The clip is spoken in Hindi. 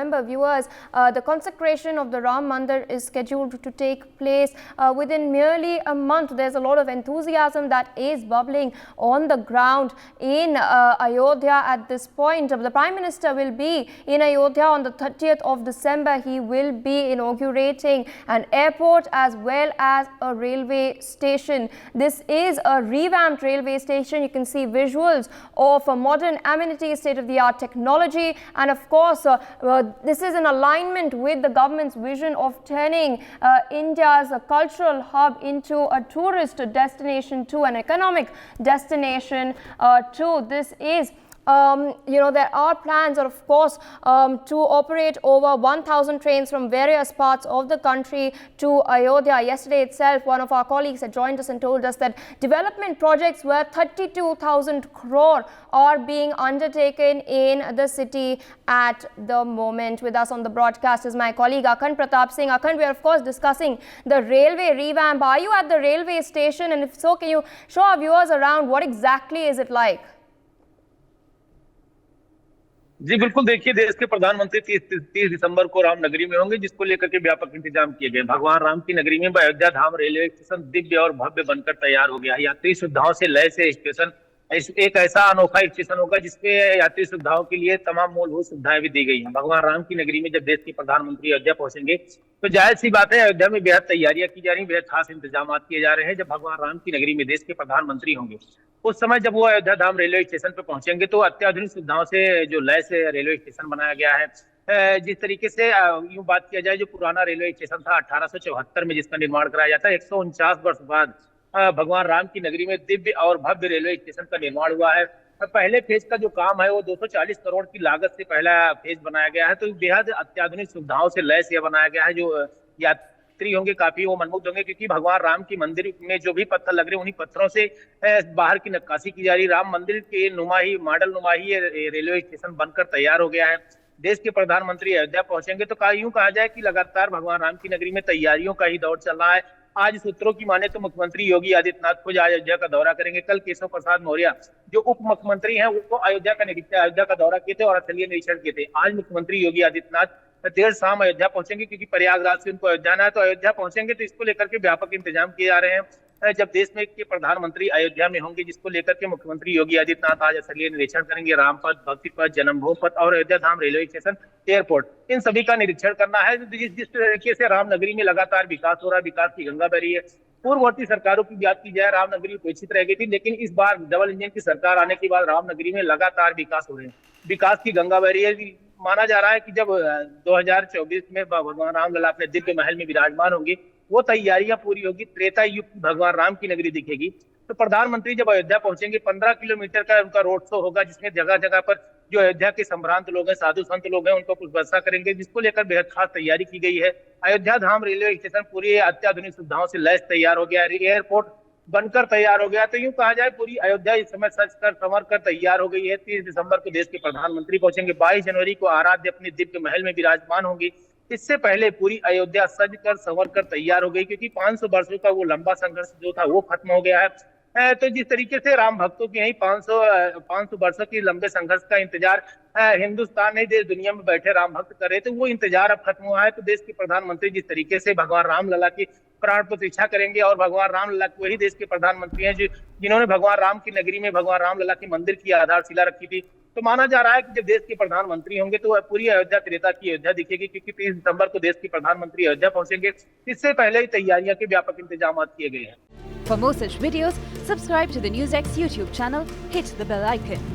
November. Viewers, the consecration of the Ram Mandir is scheduled to take place within merely a month. There's a lot of enthusiasm that is bubbling on the ground in Ayodhya at this point. The Prime Minister will be in Ayodhya on the 30th of December. He will be inaugurating an airport as well as a railway station. This is a revamped railway station. You can see visuals of modern amenities, state-of-the-art technology, and of course this is in alignment with the government's vision of turning India's cultural hub into a tourist destination to an economic destination too. This is there are plans, of course, to operate over 1,000 trains from various parts of the country to Ayodhya. Yesterday itself, one of our colleagues had joined us and told us that development projects worth 32,000 crore are being undertaken in the city at the moment. With us on the broadcast is my colleague Akhand Pratap Singh. Akhand, we are of course discussing the railway revamp. Are you at the railway station? And if so, can you show our viewers around what exactly is it like? जी बिल्कुल, देखिए देश के प्रधानमंत्री 30 दिसंबर को रामनगरी में होंगे, जिसको लेकर के व्यापक इंतजाम किए गए। भगवान राम की नगरी में अयोध्या धाम रेलवे स्टेशन दिव्य और भव्य बनकर तैयार हो गया है। यात्री सुविधाओं से लैस स्टेशन एक ऐसा अनोखा स्टेशन होगा जिसपे यात्री सुविधाओं के लिए तमाम मूलभूत सुविधाएं भी दी गई हैं। भगवान राम की नगरी में जब देश के प्रधानमंत्री अयोध्या पहुंचेंगे तो जाहिर सी बात है अयोध्या में बेहद तैयारियां की जा रही, बेहद खास इंतजाम किए जा रहे हैं। जब भगवान राम की नगरी में देश के प्रधानमंत्री होंगे उस समय जब वो अयोध्या धाम रेलवे स्टेशन पर पहुंचेंगे तो अत्याधुनिक सुविधाओं से जो लैस रेलवे स्टेशन बनाया गया है। जिस तरीके से यूं बात किया जाए, जो पुराना रेलवे स्टेशन था 1874 में जिसका निर्माण कराया जाता है, 149 वर्ष बाद भगवान राम की नगरी में दिव्य और भव्य रेलवे स्टेशन का निर्माण हुआ है। पहले फेज का जो काम है वो 240 करोड़ की लागत से पहला फेज बनाया गया है। तो बेहद अत्याधुनिक सुविधाओं से लैस यह बनाया गया है। जो यात्री होंगे काफी वो मनमुग्ध होंगे, क्योंकि भगवान राम की मंदिर में जो भी पत्थर लग रहे हैं उन्हीं पत्थरों से बाहर की नक्काशी की जा रही। राम मंदिर के नुमा ही, मॉडल नुमा ही रेलवे स्टेशन बनकर तैयार हो गया है। देश के प्रधानमंत्री अयोध्या पहुंचेंगे तो यूं कहा जाए कि लगातार भगवान राम की नगरी में तैयारियों का ही दौर चल रहा है। आज सूत्रों की माने तो मुख्यमंत्री योगी आदित्यनाथ खुद अयोध्या का दौरा करेंगे। कल केशव प्रसाद मौर्य जो उप मुख्यमंत्री हैं वो अयोध्या का दौरा किए थे और स्थलीय निरीक्षण किए थे। आज मुख्यमंत्री योगी आदित्यनाथ देर शाम अयोध्या पहुंचेंगे, क्योंकि प्रयागराज से उनको अयोध्या आना है। तो अयोध्या पहुंचेंगे तो इसको लेकर के व्यापक इंतजाम किए जा रहे हैं। जब देश में के प्रधानमंत्री अयोध्या में होंगे, जिसको लेकर के मुख्यमंत्री योगी आदित्यनाथ आज स्थलीय निरीक्षण करेंगे। रामपथ, भक्ति पथ, जन्मभूमि पथ और अयोध्या धाम रेलवे स्टेशन, एयरपोर्ट, इन सभी का निरीक्षण करना है। जिस तरीके से रामनगरी में लगातार विकास हो रहा है, विकास की गंगा बह रही है। पूर्ववर्ती सरकारों की बात की जाए, रामनगरी उपेक्षित रह गई थी, लेकिन इस बार डबल इंजन की सरकार आने के बाद रामनगरी में लगातार विकास हो रहे हैं, विकास की गंगा बह रही है। माना जा रहा है कि जब 2024 में भगवान रामलला अपने दिव्य महल में विराजमान होंगे, वो तैयारियां पूरी होगी, त्रेता युग की भगवान राम की नगरी दिखेगी। तो प्रधानमंत्री जब अयोध्या पहुंचेंगे 15 किलोमीटर का उनका रोड शो होगा, जिसमें जगह जगह पर जो अयोध्या के संभ्रांत लोग हैं, साधु संत लोग हैं, उनको पुष्पवर्षा करेंगे, जिसको लेकर बेहद खास तैयारी की गई है। अयोध्या धाम रेलवे स्टेशन पूरी अत्याधुनिक सुविधाओं से लैस तैयार हो गया, एयरपोर्ट बनकर तैयार हो गया। तो यूं कहा जाए पूरी अयोध्या इस समय सज कर संवर कर तैयार हो गई है। 30 दिसंबर को देश के प्रधानमंत्री पहुंचेंगे, 22 जनवरी को आराध्य अपने दिव्य महल में विराजमान होंगी। इससे पहले पूरी अयोध्या सज कर संवर कर तैयार हो गई, क्योंकि 500 वर्षों का वो लंबा संघर्ष जो था वो खत्म हो गया है। तो जिस तरीके से राम भक्तों की यही 500 वर्षों की लंबे संघर्ष का इंतजार हिंदुस्तान नहीं देश दुनिया में बैठे राम भक्त कर रहे थे, वो इंतजार अब खत्म हुआ है। तो देश के प्रधानमंत्री जिस तरीके से भगवान रामलला की प्राण प्रतिष्ठा करेंगे, और भगवान रामलला वही देश के प्रधानमंत्री हैं जिन्होंने भगवान राम की नगरी में भगवान रामलला के मंदिर की आधारशिला रखी थी। तो माना जा रहा है कि जब देश के प्रधानमंत्री होंगे तो पूरी अयोध्या त्रेता की अयोध्या दिखेगी, क्योंकि 30 दिसंबर को देश के प्रधानमंत्री अयोध्या पहुंचेंगे। इससे पहले ही तैयारियां के व्यापक इंतजाम किए गए हैं। For more such videos, subscribe to the NewsX YouTube channel, hit the bell icon.